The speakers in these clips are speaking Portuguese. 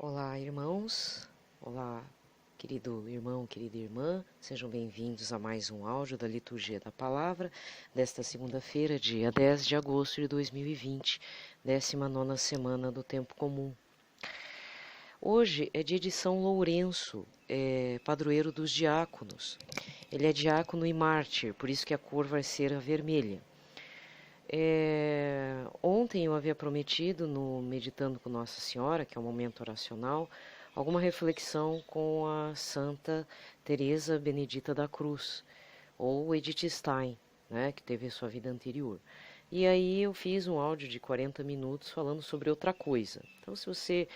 Olá, irmãos. Olá, querido irmão, querida irmã. Sejam bem-vindos a mais um áudio da Liturgia da Palavra desta segunda-feira, dia 10 de agosto de 2020, 19ª semana do Tempo Comum. Hoje é dia de São Lourenço, padroeiro dos diáconos. Ele é diácono e mártir, por isso que a cor vai ser a vermelha. Ontem eu havia prometido, no Meditando com Nossa Senhora, que é um momento oracional, alguma reflexão com a Santa Teresa Benedita da Cruz, ou Edith Stein, né, que teve sua vida anterior. E aí eu fiz um áudio de 40 minutos falando sobre outra coisa. Então, se você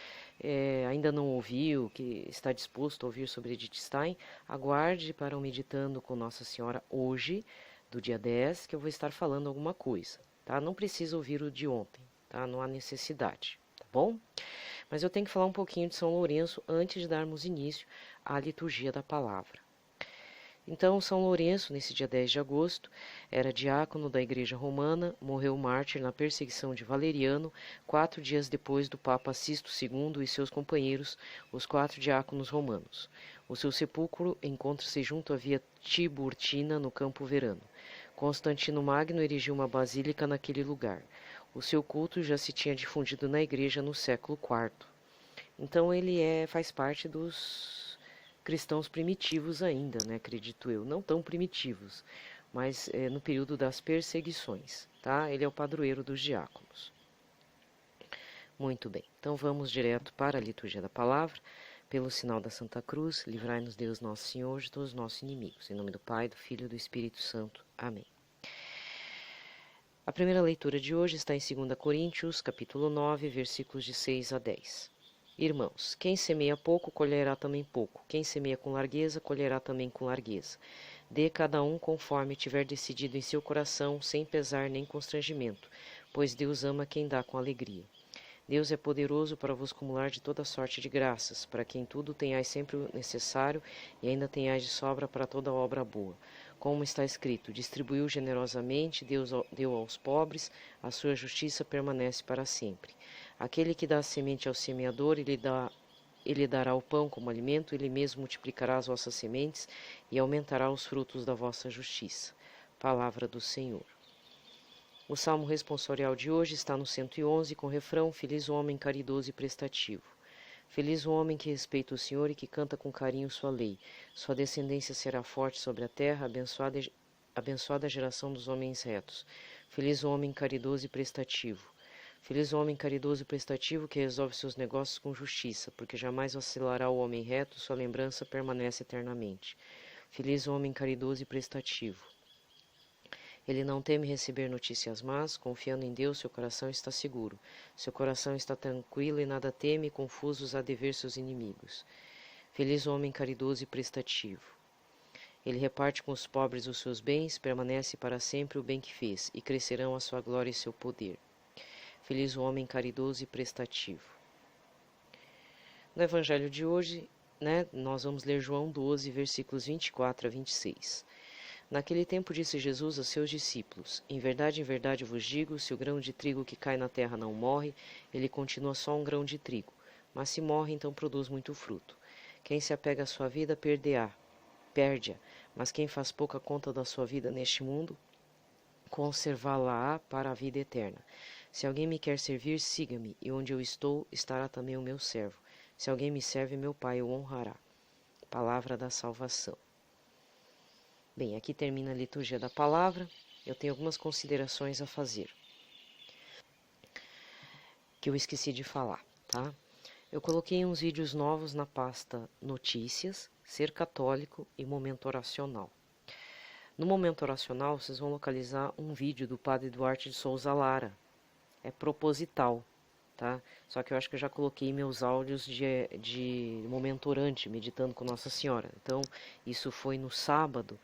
ainda não ouviu, que está disposto a ouvir sobre Edith Stein, aguarde para o Meditando com Nossa Senhora hoje, do dia 10, que eu vou estar falando alguma coisa, tá? Não precisa ouvir o de ontem, tá? Não há necessidade, tá bom? Mas eu tenho que falar um pouquinho de São Lourenço antes de darmos início à liturgia da palavra. Então, São Lourenço, nesse dia 10 de agosto, era diácono da Igreja Romana, morreu mártir na perseguição de Valeriano, 4 dias depois do Papa Sisto II e seus companheiros, os 4 diáconos romanos. O seu sepulcro encontra-se junto à Via Tiburtina, no Campo Verano. Constantino Magno erigiu uma basílica naquele lugar. O seu culto já se tinha difundido na Igreja no século IV. Então ele faz parte dos cristãos primitivos ainda, né, acredito eu, não tão primitivos, mas no período das perseguições, tá? Ele é o padroeiro dos diáconos. Muito bem, então vamos direto para a liturgia da palavra. Pelo sinal da Santa Cruz, livrai-nos Deus Nosso Senhor de todos os nossos inimigos. Em nome do Pai, do Filho e do Espírito Santo. Amém. A primeira leitura de hoje está em 2 Coríntios, capítulo 9, versículos de 6 a 10. Irmãos, quem semeia pouco, colherá também pouco. Quem semeia com largueza, colherá também com largueza. Dê cada um conforme tiver decidido em seu coração, sem pesar nem constrangimento, pois Deus ama quem dá com alegria. Deus é poderoso para vos acumular de toda sorte de graças, para que em tudo tenhais sempre o necessário e ainda tenhais de sobra para toda obra boa. Como está escrito, distribuiu generosamente, Deus deu aos pobres, a sua justiça permanece para sempre. Aquele que dá a semente ao semeador, ele dará o pão como alimento, ele mesmo multiplicará as vossas sementes e aumentará os frutos da vossa justiça. Palavra do Senhor. O salmo responsorial de hoje está no 111, com o refrão: Feliz o homem caridoso e prestativo. Feliz o homem que respeita o Senhor e que canta com carinho sua lei. Sua descendência será forte sobre a terra, abençoada a geração dos homens retos. Feliz o homem caridoso e prestativo. Feliz o homem caridoso e prestativo que resolve seus negócios com justiça, porque jamais vacilará o homem reto, sua lembrança permanece eternamente. Feliz o homem caridoso e prestativo. Ele não teme receber notícias más, confiando em Deus, seu coração está seguro. Seu coração está tranquilo e nada teme, confusos há de ver seus inimigos. Feliz o homem caridoso e prestativo. Ele reparte com os pobres os seus bens, permanece para sempre o bem que fez, e crescerão a sua glória e seu poder. Feliz o homem caridoso e prestativo. No evangelho de hoje, nós vamos ler João 12, versículos 24 a 26. Naquele tempo disse Jesus a seus discípulos: em verdade, vos digo, se o grão de trigo que cai na terra não morre, ele continua só um grão de trigo. Mas se morre, então produz muito fruto. Quem se apega à sua vida, perde-a. Mas quem faz pouca conta da sua vida neste mundo, conservá-la-á para a vida eterna. Se alguém me quer servir, siga-me, e onde eu estou, estará também o meu servo. Se alguém me serve, meu Pai o honrará. Palavra da salvação. Bem, aqui termina a liturgia da palavra. Eu tenho algumas considerações a fazer, que eu esqueci de falar, tá? Eu coloquei uns vídeos novos na pasta Notícias, Ser Católico e Momento Oracional. No Momento Oracional, vocês vão localizar um vídeo do Padre Duarte de Souza Lara. É proposital, tá? Só que eu acho que eu já coloquei meus áudios de momento orante, meditando com Nossa Senhora. Então, isso foi no sábado.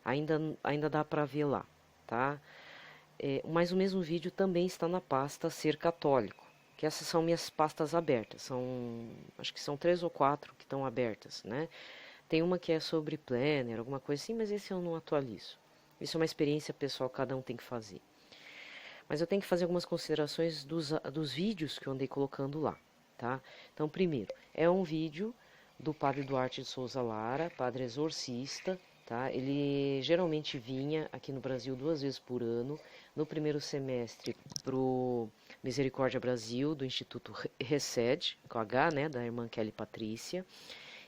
Ainda dá para ver lá, tá? Mas o mesmo vídeo também está na pasta Ser Católico, que essas são minhas pastas abertas. Acho que são 3 ou 4 que estão abertas, né? Tem uma que é sobre planner, alguma coisa assim, mas esse eu não atualizo. Isso é uma experiência pessoal, cada um tem que fazer. Mas eu tenho que fazer algumas considerações dos vídeos que eu andei colocando lá, tá? Então, primeiro, é um vídeo do Padre Duarte de Souza Lara, padre exorcista, tá? Ele geralmente vinha aqui no Brasil 2 vezes por ano, no primeiro semestre pro Misericórdia Brasil, do Instituto Resed, com H, né, da irmã Kelly Patrícia,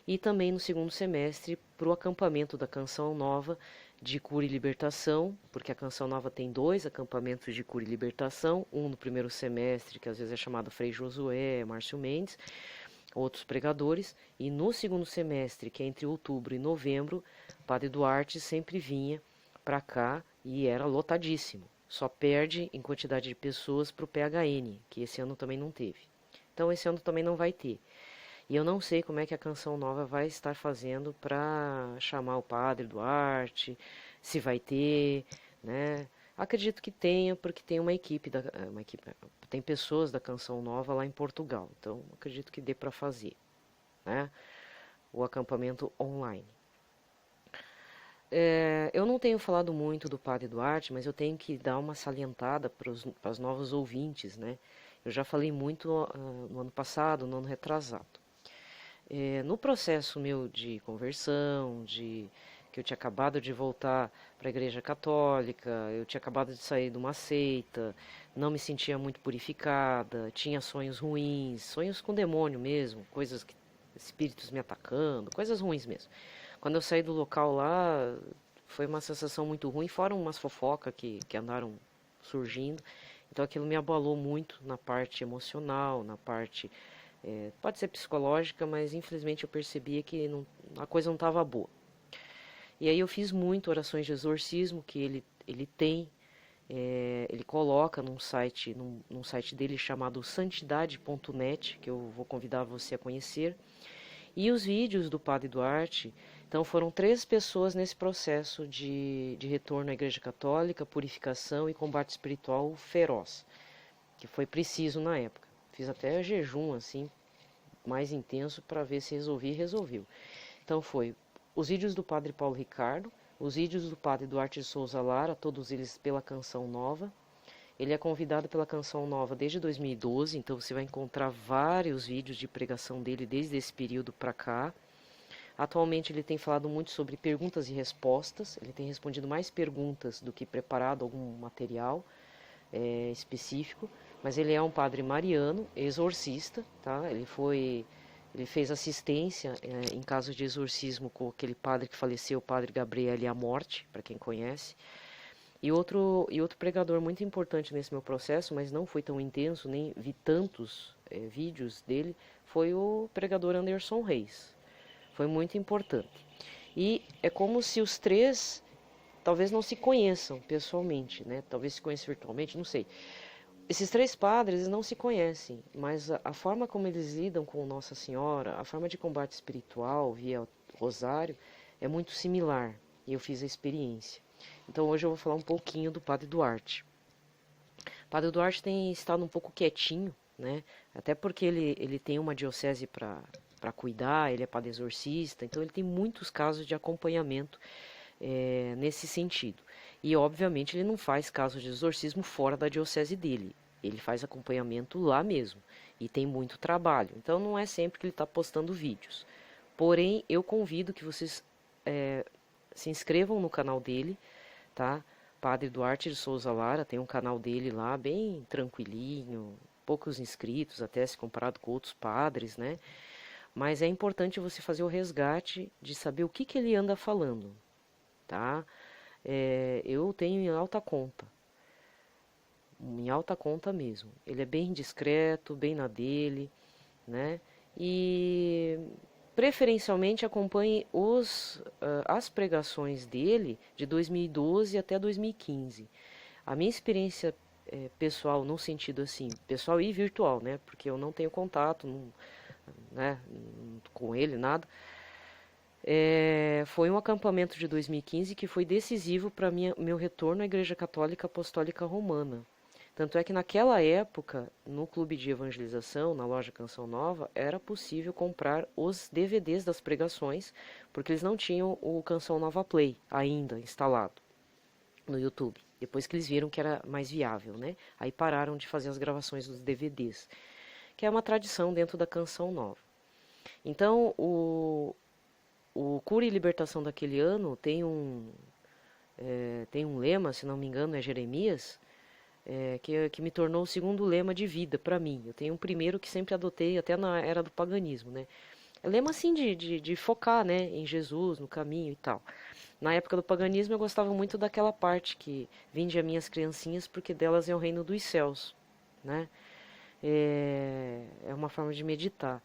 e também no segundo semestre para o acampamento da Canção Nova de Cura e Libertação, porque a Canção Nova tem 2 acampamentos de cura e libertação, um no primeiro semestre, que às vezes é chamado Frei Josué, Márcio Mendes, outros pregadores, e no segundo semestre, que é entre outubro e novembro, Padre Duarte sempre vinha para cá e era lotadíssimo. Só perde em quantidade de pessoas para o PHN, que esse ano também não teve. Então esse ano também não vai ter. E eu não sei como é que a Canção Nova vai estar fazendo para chamar o Padre Duarte, se vai ter, né? Acredito que tenha, porque tem tem pessoas da Canção Nova lá em Portugal. Então, acredito que dê para fazer, né? O acampamento online. Eu não tenho falado muito do Padre Duarte, mas eu tenho que dar uma salientada para os novos ouvintes, né? Eu já falei muito no ano passado, no ano retrasado. No processo meu de conversão, que eu tinha acabado de voltar para a Igreja Católica, eu tinha acabado de sair de uma seita, não me sentia muito purificada, tinha sonhos ruins, sonhos com demônio mesmo, espíritos me atacando, coisas ruins mesmo. Quando eu saí do local lá, foi uma sensação muito ruim, fora umas fofocas que andaram surgindo, então aquilo me abalou muito na parte emocional, na parte pode ser psicológica, mas infelizmente eu percebia que a coisa não estava boa. E aí eu fiz muito orações de exorcismo, que ele tem, ele coloca num site dele chamado santidade.net, que eu vou convidar você a conhecer. E os vídeos do Padre Duarte, então foram 3 pessoas nesse processo de retorno à Igreja Católica, purificação e combate espiritual feroz, que foi preciso na época. Fiz até jejum, assim, mais intenso para ver se resolvia e resolveu. Então foi os vídeos do Padre Paulo Ricardo, os vídeos do Padre Duarte de Souza Lara, todos eles pela Canção Nova. Ele é convidado pela Canção Nova desde 2012, então você vai encontrar vários vídeos de pregação dele desde esse período para cá. Atualmente ele tem falado muito sobre perguntas e respostas, ele tem respondido mais perguntas do que preparado algum material específico, mas ele é um padre mariano, exorcista, tá? Ele fez assistência em casos de exorcismo com aquele padre que faleceu, o padre Gabriel e a Morte, para quem conhece. E outro pregador muito importante nesse meu processo, mas não foi tão intenso, nem vi tantos vídeos dele, foi o pregador Anderson Reis. Foi muito importante. E é como se os 3 talvez não se conheçam pessoalmente, né? Talvez se conheçam virtualmente, não sei. Esses 3 padres eles não se conhecem, mas a forma como eles lidam com Nossa Senhora, a forma de combate espiritual via rosário, é muito similar. E eu fiz a experiência. Então hoje eu vou falar um pouquinho do Padre Duarte. O Padre Duarte tem estado um pouco quietinho, né? Até porque ele tem uma diocese para cuidar, ele é padre exorcista, então ele tem muitos casos de acompanhamento nesse sentido. E obviamente ele não faz casos de exorcismo fora da diocese dele. Ele faz acompanhamento lá mesmo. E tem muito trabalho. Então não é sempre que ele está postando vídeos. Porém, eu convido que vocês se inscrevam no canal dele, tá? Padre Duarte de Souza Lara, tem um canal dele lá bem tranquilinho, poucos inscritos, até se comparado com outros padres, né? Mas é importante você fazer o resgate de saber o que ele anda falando, tá? Eu tenho em alta conta mesmo. Ele é bem discreto, bem na dele, né? E preferencialmente acompanhe as pregações dele de 2012 até 2015. A minha experiência pessoal, no sentido assim, pessoal e virtual, né? Porque eu não tenho contato, né, com ele, nada. Foi um acampamento de 2015 que foi decisivo para meu retorno à Igreja Católica Apostólica Romana. Tanto é que naquela época, no clube de evangelização, na loja Canção Nova, era possível comprar os DVDs das pregações, porque eles não tinham o Canção Nova Play ainda instalado no YouTube. Depois que eles viram que era mais viável, né? Aí pararam de fazer as gravações dos DVDs, que é uma tradição dentro da Canção Nova. Então, o Cura e Libertação daquele ano tem um lema, se não me engano, é Jeremias, que me tornou o segundo lema de vida para mim. Eu tenho um primeiro que sempre adotei até na era do paganismo, né? É lema assim de focar, né, em Jesus, no caminho e tal. Na época do paganismo eu gostava muito daquela parte que vinde a minhas criancinhas porque delas é o reino dos céus, né? É uma forma de meditar.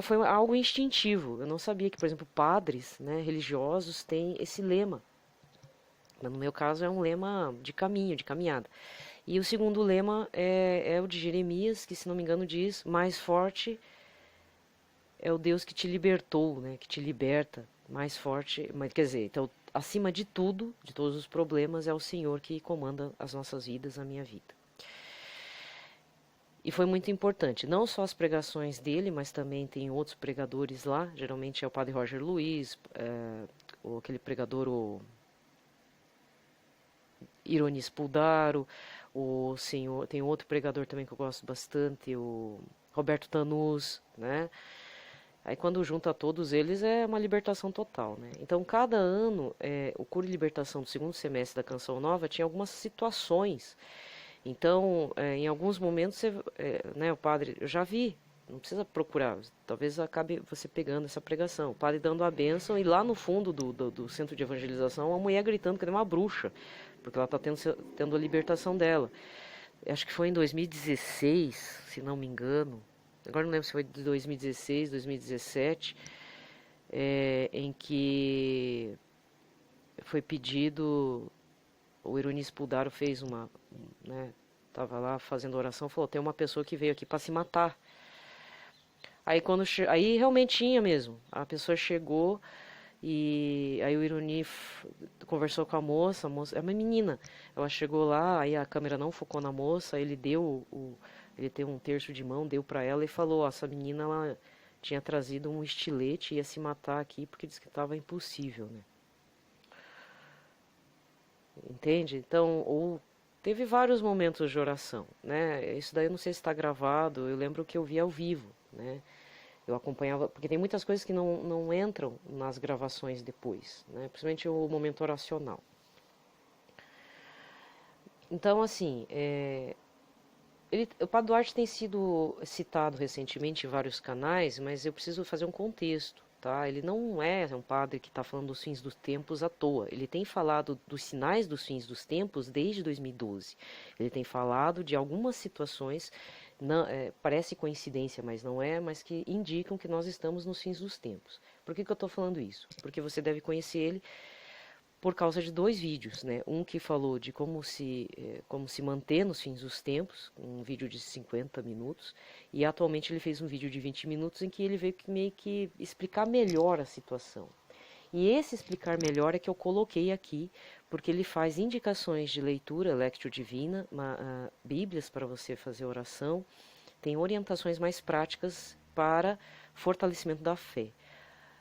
Foi algo instintivo. Eu não sabia que, por exemplo, padres, né, religiosos têm esse lema. Mas no meu caso é um lema de caminho, de caminhada. E o segundo lema é o de Jeremias, que se não me engano diz: mais forte é o Deus que te libertou, né, que te liberta. Mais forte, mas quer dizer, então, acima de tudo, de todos os problemas, é o Senhor que comanda as nossas vidas, a minha vida. E foi muito importante, não só as pregações dele, mas também tem outros pregadores lá, geralmente é o padre Roger Luiz, aquele pregador, o Ironis Puldaro, tem outro pregador também que eu gosto bastante, o Roberto Tanus, né? Aí quando junta todos eles é uma libertação total, né? Então cada ano, o Cura e Libertação do segundo semestre da Canção Nova tinha algumas situações. Então, em alguns momentos, né, o padre, eu já vi, não precisa procurar, talvez acabe você pegando essa pregação, o padre dando a bênção e lá no fundo do centro de evangelização, uma mulher gritando que é uma bruxa, porque ela está tendo a libertação dela. Acho que foi em 2016, se não me engano, agora não lembro se foi de 2016, 2017, em que foi pedido, o Ironis Puldaro fez né, tava lá fazendo oração, falou, tem uma pessoa que veio aqui para se matar. Aí aí realmente tinha mesmo, a pessoa chegou e aí o Ironi conversou com a moça é uma menina, ela chegou lá, aí a câmera não focou na moça, ele ele tem um terço de mão, deu para ela e falou, essa menina ela tinha trazido um estilete e ia se matar aqui porque disse que estava impossível, né? Entende? Então, teve vários momentos de oração, né? Isso daí eu não sei se está gravado, eu lembro que eu vi ao vivo, né? Eu acompanhava, porque tem muitas coisas que não entram nas gravações depois, né? Principalmente o momento oracional. Então, assim, o Padre Duarte tem sido citado recentemente em vários canais, mas eu preciso fazer um contexto, tá? Ele não é um padre que está falando dos fins dos tempos à toa. Ele tem falado dos sinais dos fins dos tempos desde 2012. Ele tem falado de algumas situações, não, parece coincidência, mas não é, mas que indicam que nós estamos nos fins dos tempos. Por que eu estou falando isso? Porque você deve conhecer ele por causa de dois vídeos, né? Um que falou de como se manter nos fins dos tempos, um vídeo de 50 minutos, e atualmente ele fez um vídeo de 20 minutos em que ele veio meio que explicar melhor a situação. E esse explicar melhor é que eu coloquei aqui, porque ele faz indicações de leitura, Lectio Divina, bíblias para você fazer oração, tem orientações mais práticas para fortalecimento da fé.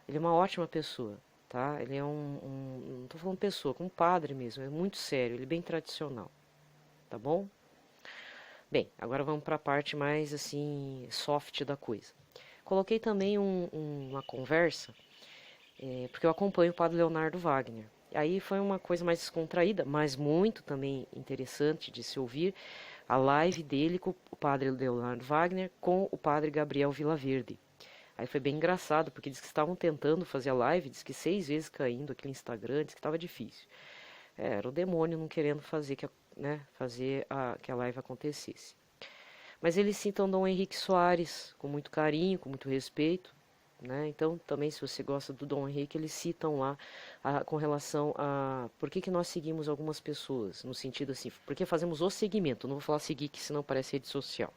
Ele é uma ótima pessoa. Tá? Ele é não estou falando pessoa, como padre mesmo, é muito sério, ele é bem tradicional, tá bom? Bem, agora vamos para a parte mais assim, soft da coisa. Coloquei também uma conversa, porque eu acompanho o padre Leonardo Wagner. Aí foi uma coisa mais descontraída, mas muito também interessante de se ouvir, a live dele com o padre Leonardo Wagner com o padre Gabriel Vilaverde. Aí foi bem engraçado, porque diz que estavam tentando fazer a live, diz que 6 vezes caindo aqui no Instagram, diz que estava difícil. Era o demônio não querendo fazer que a live acontecesse. Mas eles citam Dom Henrique Soares com muito carinho, com muito respeito, né? Então também se você gosta do Dom Henrique, eles citam lá com relação a por que nós seguimos algumas pessoas, no sentido assim, porque fazemos o seguimento, não vou falar seguir que senão parece rede social.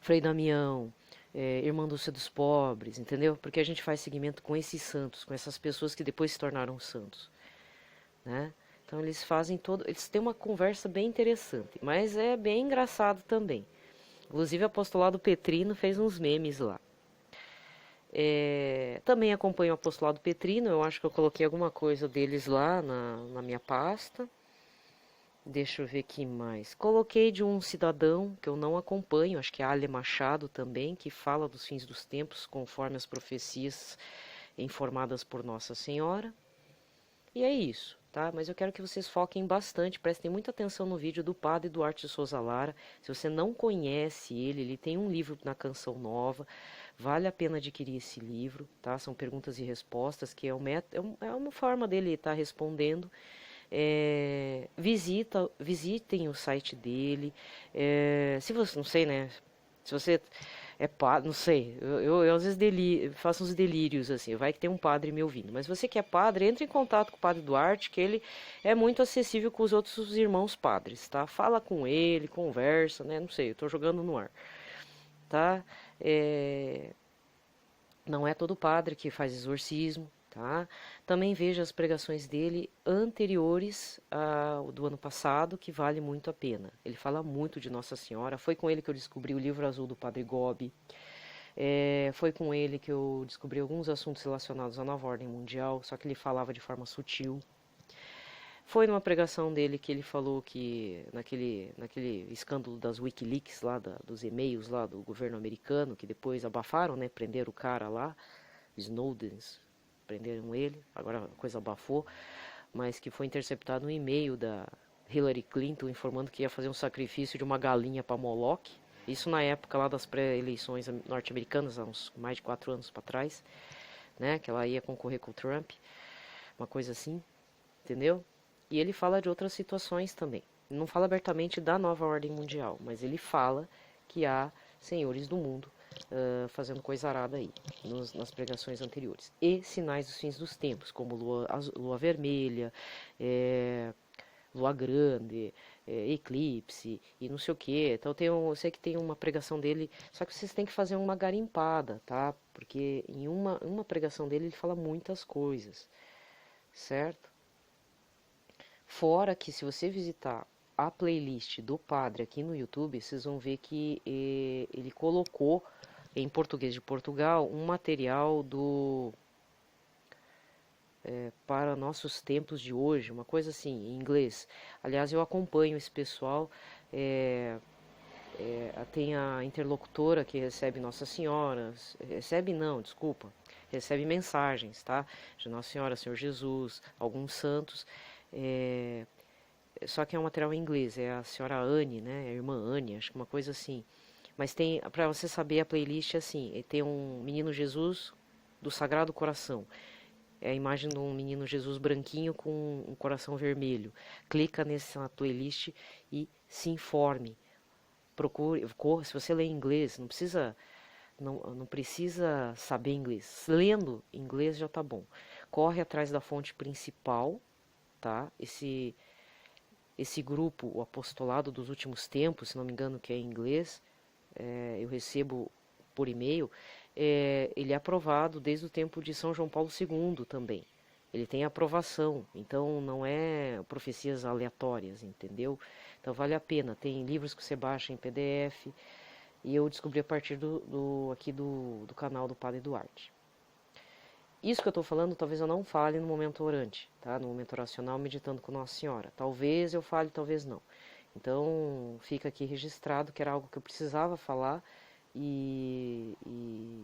Frei Damião, Irmã Dulce dos Pobres, entendeu? Porque a gente faz seguimento com esses santos, com essas pessoas que depois se tornaram santos, né? Então eles têm uma conversa bem interessante, mas é bem engraçado também. Inclusive o apostolado Petrino fez uns memes lá. Também acompanho o apostolado Petrino, eu acho que eu coloquei alguma coisa deles lá na minha pasta, Deixa eu ver aqui mais. Coloquei de um cidadão que eu não acompanho, acho que é Ale Machado também, que fala dos fins dos tempos conforme as profecias informadas por Nossa Senhora. E é isso, tá? Mas eu quero que vocês foquem bastante, prestem muita atenção no vídeo do Padre Duarte de Souza Lara. Se você não conhece ele tem um livro na Canção Nova, vale a pena adquirir esse livro, tá? São perguntas e respostas, que é uma forma dele estar respondendo. Visitem o site dele. Se você, não sei, né? Se você é padre, não sei, eu às vezes faço uns delírios assim, vai que tem um padre me ouvindo. Mas você que é padre, entre em contato com o Padre Duarte, que ele é muito acessível com os outros irmãos padres, tá? Fala com ele, conversa, né? Não sei, eu tô jogando no ar, tá? É, não é todo padre que faz exorcismo, tá? Também veja as pregações dele anteriores ao do ano passado, que vale muito a pena. Ele fala muito de Nossa Senhora. Foi com ele que eu descobri o livro azul do Padre Gobi. Foi com ele que eu descobri alguns assuntos relacionados à nova ordem mundial, só que ele falava de forma sutil. Foi numa pregação dele que ele falou que naquele escândalo das Wikileaks lá, dos e-mails lá do governo americano, que depois abafaram, né, prenderam o cara lá, Snowden, prenderam ele, agora a coisa abafou, mas que foi interceptado um e-mail da Hillary Clinton informando que ia fazer um sacrifício de uma galinha para Moloch. Isso na época lá das pré-eleições norte-americanas, há uns mais de 4 anos para trás, né, que ela ia concorrer com o Trump, uma coisa assim, entendeu? E ele fala de outras situações também. Não fala abertamente da nova ordem mundial, mas ele fala que há senhores do mundo fazendo coisa arada aí, nas pregações anteriores. E sinais dos fins dos tempos, como lua vermelha, lua grande, eclipse e não sei o que. Então eu sei que tem uma pregação dele, só que vocês têm que fazer uma garimpada, tá? Porque em uma pregação dele ele fala muitas coisas, certo? Fora que se você visitar a playlist do padre aqui no YouTube, vocês vão ver que ele colocou em português de Portugal um material para nossos tempos de hoje, uma coisa assim, em inglês. Aliás, eu acompanho esse pessoal. Tem a interlocutora que recebe Nossa Senhora, recebe não, desculpa, recebe mensagens, tá? De Nossa Senhora, Senhor Jesus, alguns santos. Só que é um material em inglês, é a senhora Anne, né? A irmã Anne, acho que uma coisa assim. Mas tem, para você saber, a playlist é assim, tem um menino Jesus do Sagrado Coração. É a imagem de um menino Jesus branquinho com um coração vermelho. Clica nessa playlist e se informe. Procure, se você lê inglês, não precisa saber inglês. Lendo inglês já tá bom. Corre atrás da fonte principal, tá? Esse grupo, o Apostolado dos Últimos Tempos, se não me engano que é em inglês, eu recebo por e-mail, ele é aprovado desde o tempo de São João Paulo II também. Ele tem aprovação, então não é profecias aleatórias, entendeu? Então vale a pena. Tem livros que você baixa em PDF e eu descobri a partir aqui do canal do Padre Duarte. Isso que eu estou falando, talvez eu não fale no momento orante, tá? No momento oracional, meditando com Nossa Senhora. Talvez eu fale, talvez não. Então, fica aqui registrado que era algo que eu precisava falar e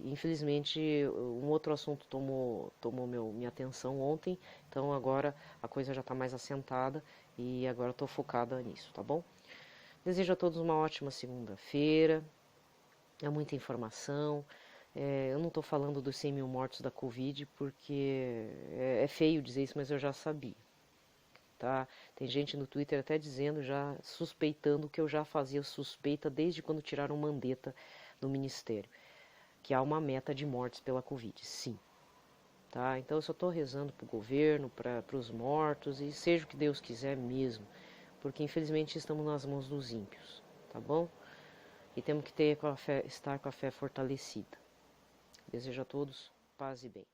infelizmente um outro assunto tomou minha atenção ontem, então agora a coisa já está mais assentada e agora estou focada nisso, tá bom? Desejo a todos uma ótima segunda-feira, é muita informação. Eu não estou falando dos 100 mil mortos da Covid porque é feio dizer isso, mas eu já sabia. Tá? Tem gente no Twitter até dizendo, já suspeitando que eu já fazia suspeita desde quando tiraram Mandetta do ministério, que há uma meta de mortes pela Covid, sim. Tá? Então eu só estou rezando para o governo, para os mortos e seja o que Deus quiser mesmo, porque infelizmente estamos nas mãos dos ímpios, tá bom? E temos que estar com a fé fortalecida. Desejo a todos paz e bem.